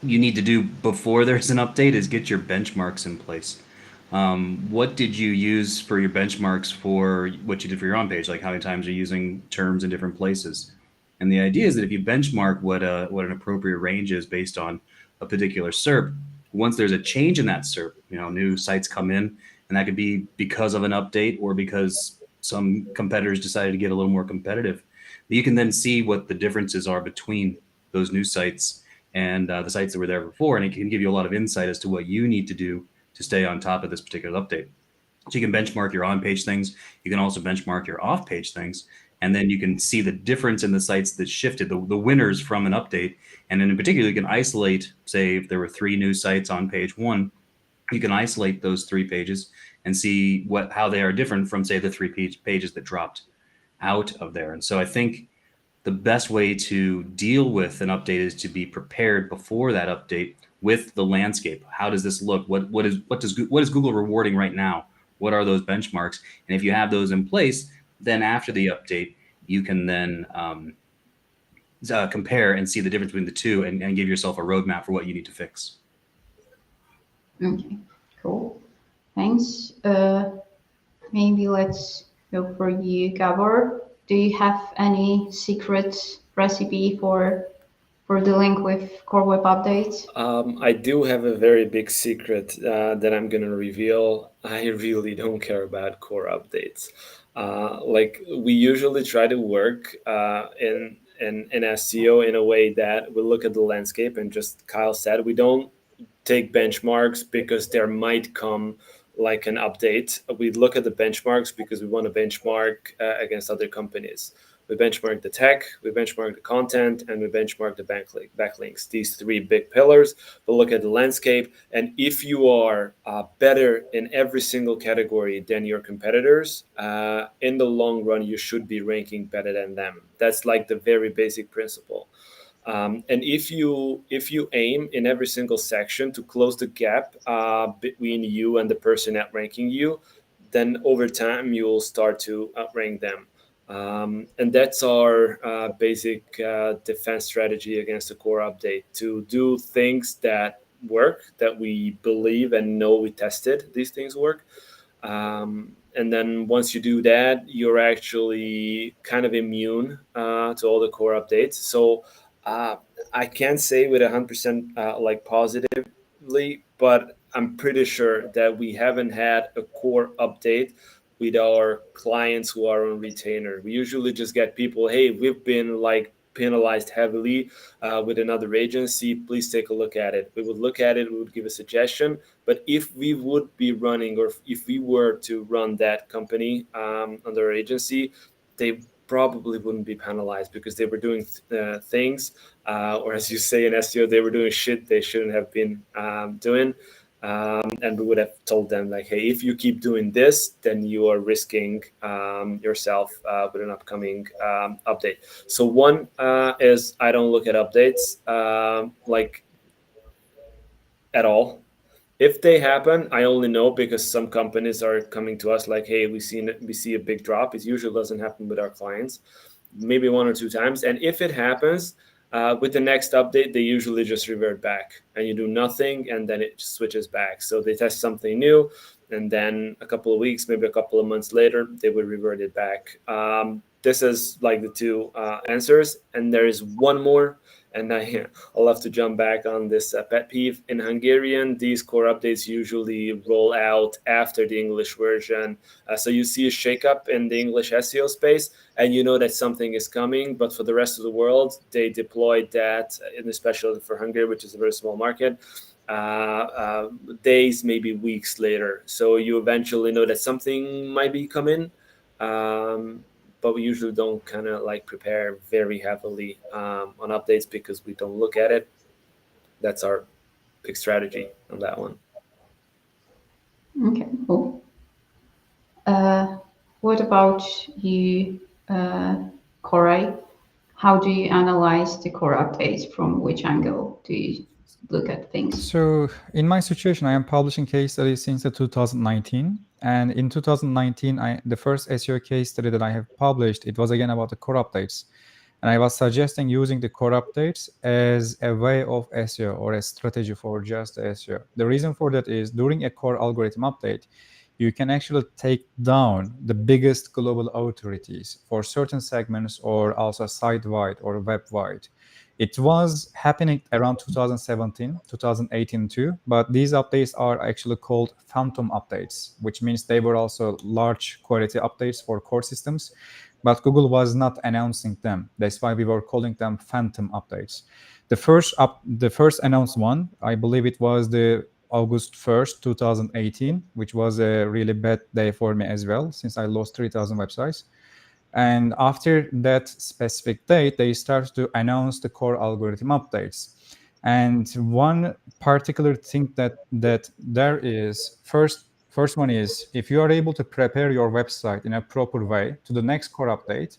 you need to do before there's an update is get your benchmarks in place. What did you use for your benchmarks for what you did for your own page? Like how many times you're using terms in different places? And the idea is that if you benchmark what an appropriate range is based on a particular SERP, once there's a change in that SERP, new sites come in, and that could be because of an update or because some competitors decided to get a little more competitive. You can then see what the differences are between those new sites and the sites that were there before, and it can give you a lot of insight as to what you need to do to stay on top of this particular update. So you can benchmark your on-page things. You can also benchmark your off-page things. And then you can see the difference in the sites that shifted, the winners from an update. And then in particular, you can isolate, say, if there were 3 new sites on page 1, you can isolate those 3 pages and see how they are different from, say, the 3 pages that dropped out of there. And so I think the best way to deal with an update is to be prepared before that update with the landscape. How does this look? What is Google rewarding right now? What are those benchmarks? And if you have those in place, then after the update, you can then compare and see the difference between the two and give yourself a roadmap for what you need to fix. Okay, cool. Thanks. Maybe let's go for you, Gabor. Do you have any secret recipe for dealing with core web updates? I do have a very big secret that I'm going to reveal. I really don't care about core updates. Like we usually try to work in SEO in a way that we look at the landscape and just Kyle said, we don't take benchmarks because there might come like an update. We look at the benchmarks because we want to benchmark against other companies. We benchmark the tech, we benchmark the content, and we benchmark the backlinks. These 3 big pillars. We'll look at the landscape. And if you are better in every single category than your competitors, in the long run, you should be ranking better than them. That's like the very basic principle. And if you aim in every single section to close the gap between you and the person outranking you, then over time, you'll start to outrank them. And that's our basic defense strategy against the core update, to do things that work, that we believe and know we tested these things work. And then once you do that, you're actually kind of immune to all the core updates. So I can't say with 100% like positively, but I'm pretty sure that we haven't had a core update with our clients who are on retainer. We usually just get people, hey, we've been like penalized heavily with another agency. Please take a look at it. We would look at it, we would give a suggestion. But if we would be running, or if we were to run that company under our agency, they probably wouldn't be penalized because they were doing things, or as you say in SEO, they were doing shit they shouldn't have been doing. And we would have told them like, hey, if you keep doing this, then you are risking yourself with an upcoming update. So one is I don't look at updates like at all. If they happen, I only know because some companies are coming to us like, hey, we see a big drop. It usually doesn't happen with our clients, maybe 1 or 2 times. And if it happens, with the next update, they usually just revert back and you do nothing and then it switches back. So they test something new and then a couple of weeks, maybe a couple of months later, they will revert it back. This is like the 2 answers. And there is one more. And I'll have to jump back on this pet peeve. In Hungarian, these core updates usually roll out after the English version. So you see a shakeup in the English SEO space, and you know that something is coming. But for the rest of the world, they deployed that, and especially for Hungary, which is a very small market, days, maybe weeks later. So you eventually know that something might be coming. But we usually don't kind of like prepare very heavily on updates because we don't look at it. That's our big strategy on that one. Okay, cool. What about you, Koray? How do you analyze the core updates? From which angle do you look at things? So in my situation, I am publishing case studies since 2019. And in 2019, the first SEO case study that I have published, it was again about the core updates. And I was suggesting using the core updates as a way of SEO or a strategy for just SEO. The reason for that is during a core algorithm update, you can actually take down the biggest global authorities for certain segments or also site-wide or web-wide. It was happening around 2017, 2018 too, but these updates are actually called phantom updates, which means they were also large quality updates for core systems, but Google was not announcing them. That's why we were calling them phantom updates. The first announced one, I believe it was the August 1st, 2018, which was a really bad day for me as well, since I lost 3,000 websites. And after that specific date, they start to announce the core algorithm updates. And one particular thing that there is, first one is, if you are able to prepare your website in a proper way to the next core update,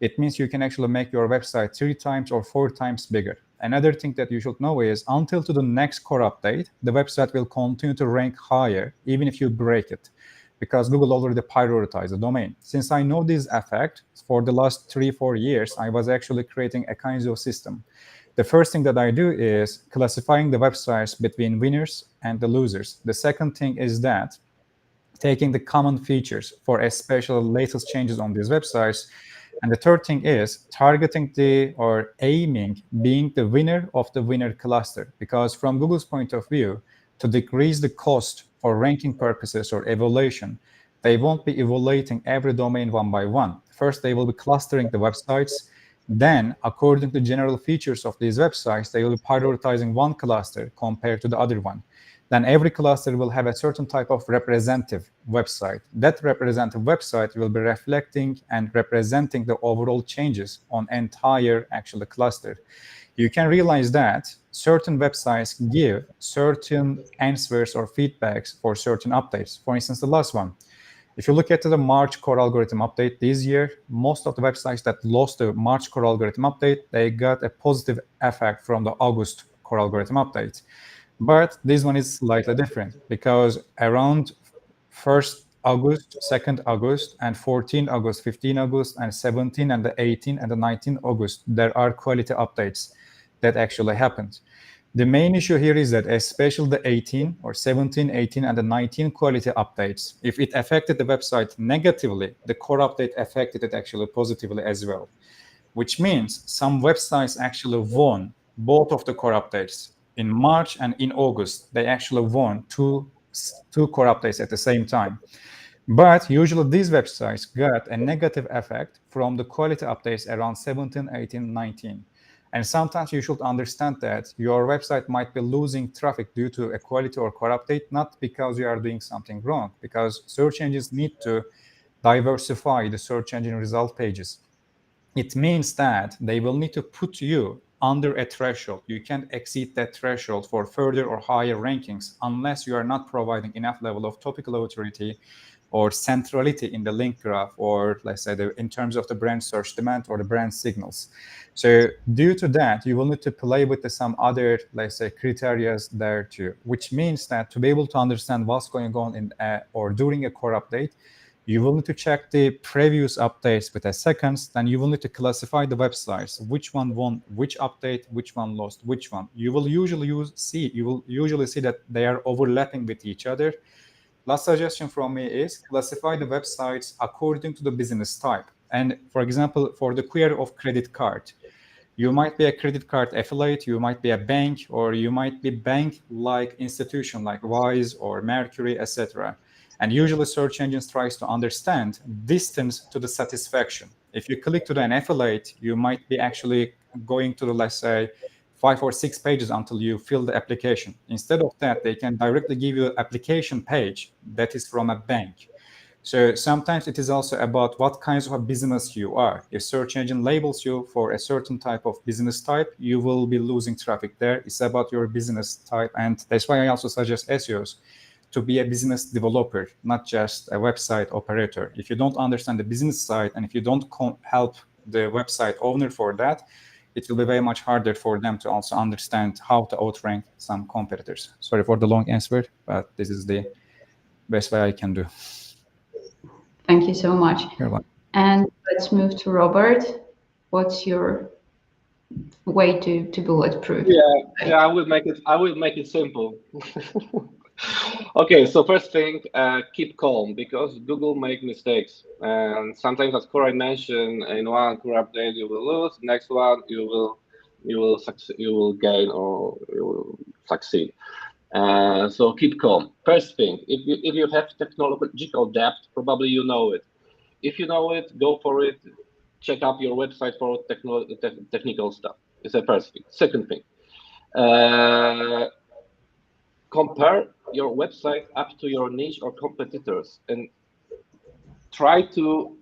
it means you can actually make your website 3 times or 4 times bigger. Another thing that you should know is until to the next core update, the website will continue to rank higher, even if you break it, because Google already prioritized the domain. Since I know this effect, for the last 3-4 years, I was actually creating a kind of system. The first thing that I do is classifying the websites between winners and the losers. The second thing is that taking the common features for especially latest changes on these websites. And the third thing is targeting or aiming being the winner of the winner cluster. Because from Google's point of view, to decrease the cost for ranking purposes or evaluation, they won't be evaluating every domain one by one. First, they will be clustering the websites. Then, according to general features of these websites, they will be prioritizing one cluster compared to the other one. Then every cluster will have a certain type of representative website. That representative website will be reflecting and representing the overall changes on entire actual cluster. You can realize that certain websites give certain answers or feedbacks for certain updates. For instance, the last one. If you look at the March core algorithm update this year, most of the websites that lost the March core algorithm update, they got a positive effect from the August core algorithm update. But this one is slightly different because around 1st August, 2nd August, and 14 August, 15 August, and 17 and the 18 and the 19 August, there are quality updates that actually happened. The main issue here is that especially the 18 or 17, 18, and the 19 quality updates, if it affected the website negatively, the core update affected it actually positively as well, which means some websites actually won both of the core updates. In March and in August, they actually won two core updates at the same time. But usually these websites got a negative effect from the quality updates around 17, 18, 19. And sometimes you should understand that your website might be losing traffic due to a quality or core update, not because you are doing something wrong, because search engines need to diversify the search engine result pages. It means that they will need to put you under a threshold. You can't exceed that threshold for further or higher rankings unless you are not providing enough level of topical authority or centrality in the link graph, or let's say in terms of the brand search demand or the brand signals. So due to that, you will need to play with some other, let's say, criteria there too, which means that to be able to understand what's going on in or during a core update, you will need to check the previous updates with a seconds. Then you will need to classify the websites, which one won which update, which one lost which one. You will usually see that they are overlapping with each other. Last suggestion from me is classify the websites according to the business type. And for example, for the query of credit card, you might be a credit card affiliate, you might be a bank, or you might be bank-like institution like Wise or Mercury, etc. And usually search engines tries to understand distance to the satisfaction. If you click to an affiliate, you might be actually going to the, let's say, 5 or 6 pages until you fill the application. Instead of that, they can directly give you an application page that is from a bank. So sometimes it is also about what kinds of a business you are. If search engine labels you for a certain type of business type, you will be losing traffic there. It's about your business type. And that's why I also suggest SEOs to be a business developer, not just a website operator. If you don't understand the business side and if you don't help the website owner for that, it will be very much harder for them to also understand how to outrank some competitors. Sorry for the long answer, but this is the best way I can do. Thank you so much. You're welcome. And let's move to Robert. What's your way to bulletproof? Yeah, I will make it simple. Okay, so first thing, keep calm, because Google make mistakes, and sometimes, as Corey mentioned, in one core update you will lose, next one you will you will succeed, you will gain, or you will succeed. So keep calm. First thing, if you have technological depth, probably you know it. If you know it, go for it. Check up your website for technical stuff. It's the first thing. Second thing, compare your website up to your niche or competitors and try to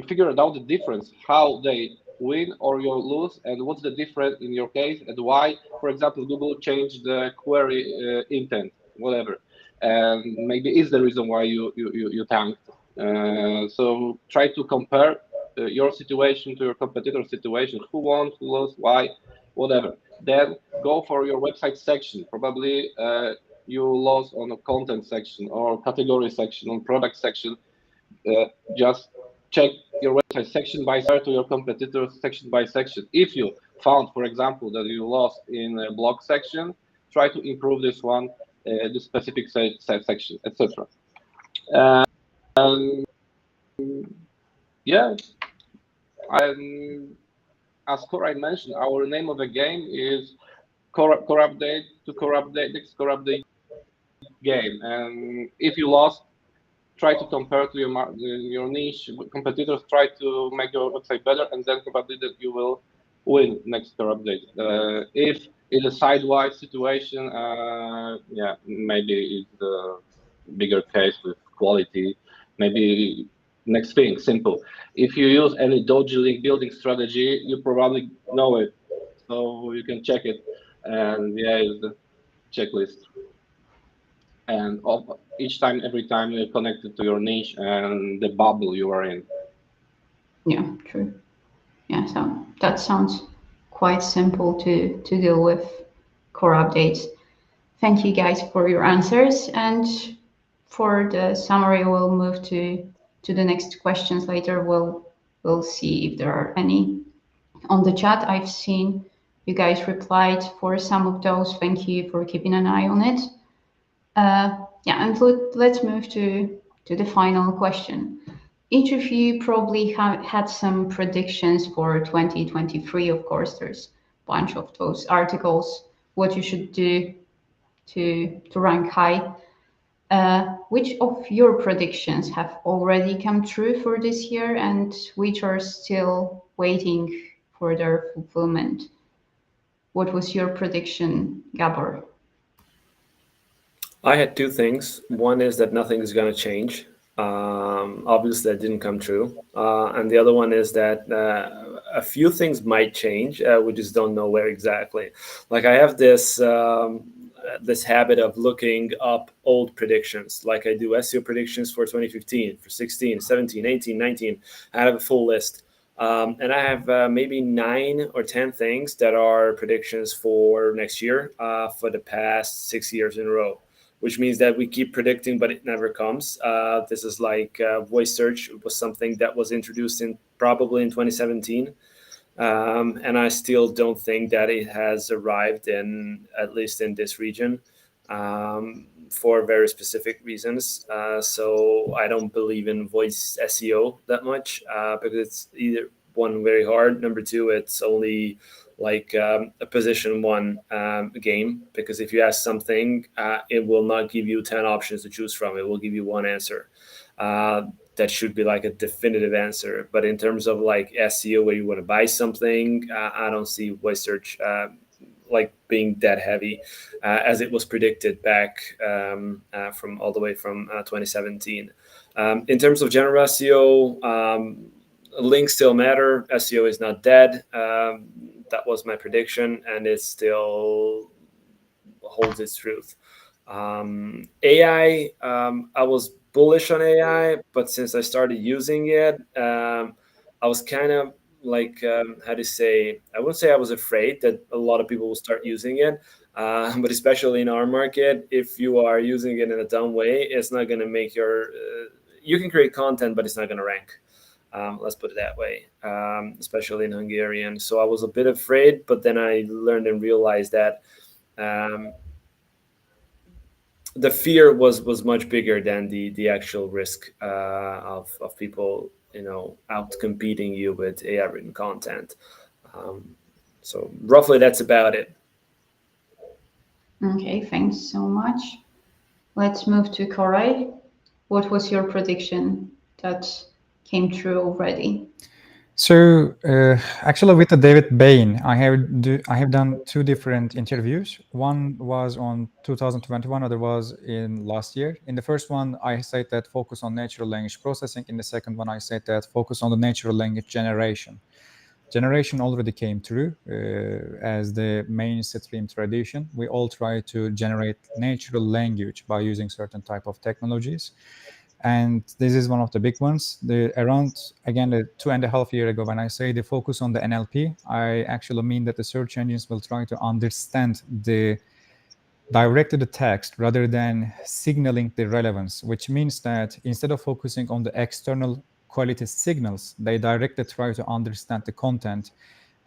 figure out the difference, how they win or you lose, and what's the difference in your case, and why, for example, Google changed the query intent, whatever, and maybe is the reason why you tanked. So try to compare your situation to your competitor situation, who won, who lost, why, whatever. Then go for your website section. Probably you lost on a content section or category section, on product section. Just check your website section by section to your competitors section by section. If you found, for example, that you lost in a blog section, try to improve this one, the specific section, etc. Yeah, as Koray mentioned, our name of the game is core update to core update, next core update game. And if you lost, try to compare to your niche competitors, try to make your website better, and then probably that you will win next core update. If it's a sidewise situation, yeah, maybe it's a bigger case with quality. Maybe next thing, simple. If you use any dodgy link building strategy, you probably know it, so you can check it. And yeah, it's the checklist. And every time you're connected to your niche and the bubble you are in. Yeah, true. Yeah, so that sounds quite simple to deal with core updates. Thank you guys for your answers. And for the summary, we'll move to the next questions later. We'll see if there are any on the chat. I've seen you guys replied for some of those. Thank you for keeping an eye on it. Yeah, and let's move to the final question. Each of you probably had some predictions for 2023. Of course, there's a bunch of those articles, what you should do to rank high. Which of your predictions have already come true for this year, and which are still waiting for their fulfillment? What was your prediction, Gabor? I had two things. One is that nothing is going to change. Obviously, that didn't come true. And the other one is that a few things might change. We just don't know where exactly. Like I have this this habit of looking up old predictions. Like I do SEO predictions for 2015, for 16, 17, 18, 19. I have a full list. And I have maybe 9 or 10 things that are predictions for next year for the past 6 years in a row, which means that we keep predicting, but it never comes. This is like voice search. It was something that was introduced probably in 2017. And I still don't think that it has arrived at least in this region, for very specific reasons. So I don't believe in voice SEO that much, because it's either one, very hard. Number two, it's only like a position one game, because if you ask something, it will not give you 10 options to choose from. It will give you one answer. That should be like a definitive answer. But in terms of like SEO, where you want to buy something, I don't see voice search like being that heavy as it was predicted back from all the way from 2017. In terms of general SEO, links still matter. SEO is not dead. That was my prediction, and it still holds its truth. AI, I was bullish on AI, but since I started using it, I was kind of like, how to say, I wouldn't say I was afraid that a lot of people will start using it, but especially in our market, if you are using it in a dumb way, it's not going to make you can create content, but it's not going to rank. Let's put it that way, especially in Hungarian. So I was a bit afraid, but then I learned and realized that the fear was much bigger than the actual risk of people, out competing you with AI written content. So roughly that's about it. Okay, thanks so much. Let's move to Koray. What was your prediction that came true already? So actually, with the David Bain, I have done 2 different interviews. One was on 2021, other was in last year. In the first one, I said that focus on natural language processing. In the second one, I said that focus on the natural language generation. Generation already came true as the mainstream tradition. We all try to generate natural language by using certain type of technologies. And this is one of the big ones. Around, again, 2.5 years ago, when I say the focus on the NLP, I actually mean that the search engines will try to understand the directed the text rather than signaling the relevance, which means that instead of focusing on the external quality signals, they directly try to understand the content.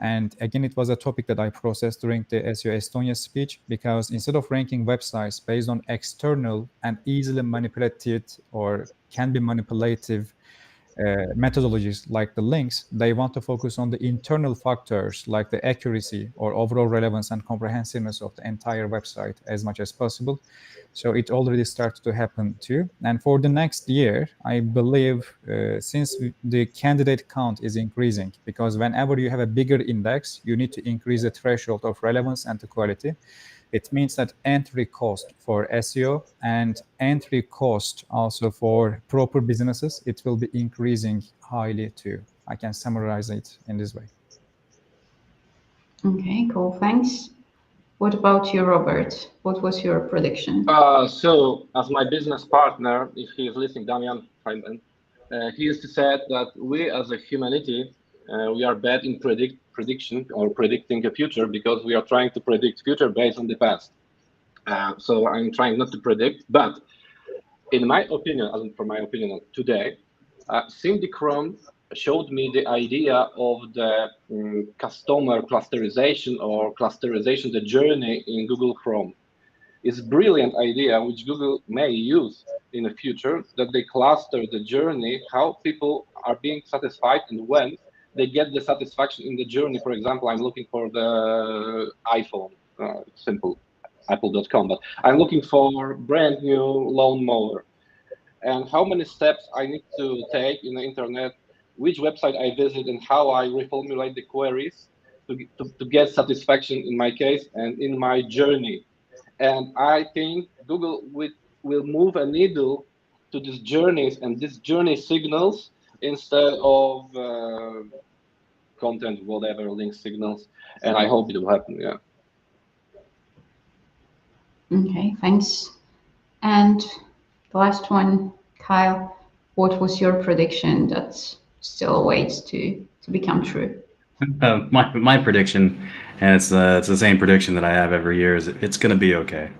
And again, it was a topic that I processed during the SEO Estonia speech, because instead of ranking websites based on external and easily manipulated or can be manipulative methodologies like the links, they want to focus on the internal factors like the accuracy or overall relevance and comprehensiveness of the entire website as much as possible. So it already started to happen too. And for the next year, I believe since the candidate count is increasing, because whenever you have a bigger index, you need to increase the threshold of relevance and the quality. It means that entry cost for SEO and entry cost also for proper businesses, it will be increasing highly too. I can summarize it in this way. Okay, cool, thanks. What about you, Robert? What was your prediction? So, as my business partner, if he is listening, Damian, he used to say that we as a humanity, we are bad in prediction or predicting the future, because we are trying to predict future based on the past. So I'm trying not to predict, but in my opinion, from my opinion today, Cindy Crum showed me the idea of the customer clusterization or clusterization, the journey in Google Chrome. It's a brilliant idea which Google may use in the future, that they cluster the journey, how people are being satisfied and when they get the satisfaction in the journey. For example, I'm looking for the iPhone, simple, apple.com, but I'm looking for brand new lawnmower. And how many steps I need to take in the internet, which website I visit, and how I reformulate the queries to get satisfaction in my case and in my journey. And I think Google will move a needle to these journeys and these journey signals instead of content, whatever, link signals. And I hope it will happen, yeah. Okay, thanks. And the last one, Kyle, what was your prediction that still awaits to become true? My prediction, and it's the same prediction that I have every year, is it's going to be okay.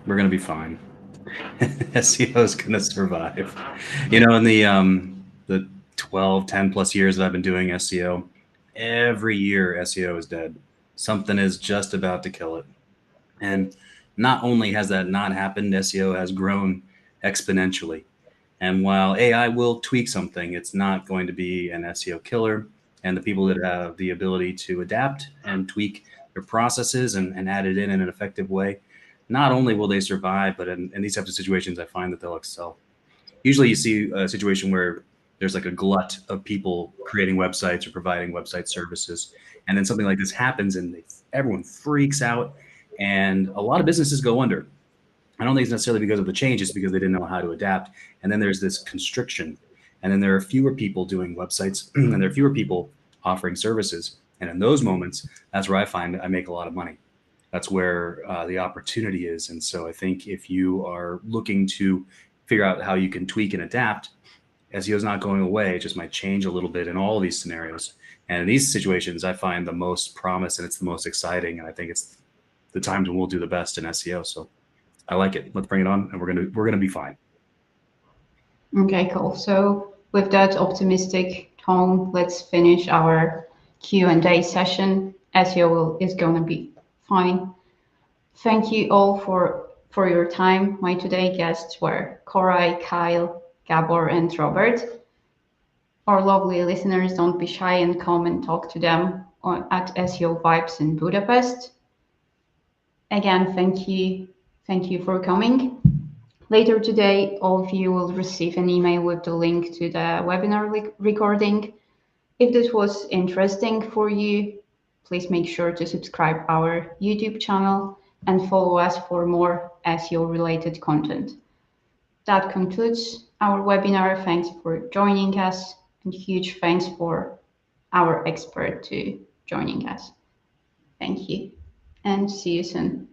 We're going to be fine. SEO is going to survive. You know, in the 12, 10 plus years that I've been doing SEO, every year SEO is dead. Something is just about to kill it. And not only has that not happened, SEO has grown exponentially. And while AI will tweak something, it's not going to be an SEO killer. And the people that have the ability to adapt and tweak their processes and add it in an effective way, not only will they survive, but in these types of situations, I find that they'll excel. Usually you see a situation where there's like a glut of people creating websites or providing website services. And then something like this happens and everyone freaks out and a lot of businesses go under. I don't think it's necessarily because of the changes, because they didn't know how to adapt. And then there's this constriction. And then there are fewer people doing websites and there are fewer people offering services. And in those moments, that's where I find I make a lot of money. That's where the opportunity is. And so I think if you are looking to figure out how you can tweak and adapt, SEO is not going away. It just might change a little bit in all of these scenarios. And in these situations, I find the most promise and it's the most exciting. And I think it's the times when we'll do the best in SEO. So I like it. Let's bring it on, and we're gonna be fine. Okay, cool. So with that optimistic tone, let's finish our Q&A session. SEO is going to be fine. Thank you all for your time. My today guests were Koray, Kyle, Gabor, and Robert. Our lovely listeners, don't be shy and come and talk to them at SEO Vibes in Budapest. Again, thank you for coming. Later today, all of you will receive an email with the link to the webinar recording. If this was interesting for you, please make sure to subscribe our YouTube channel and follow us for more SEO related content. That concludes our webinar. Thanks for joining us, and huge thanks for our expert to joining us. Thank you, and see you soon.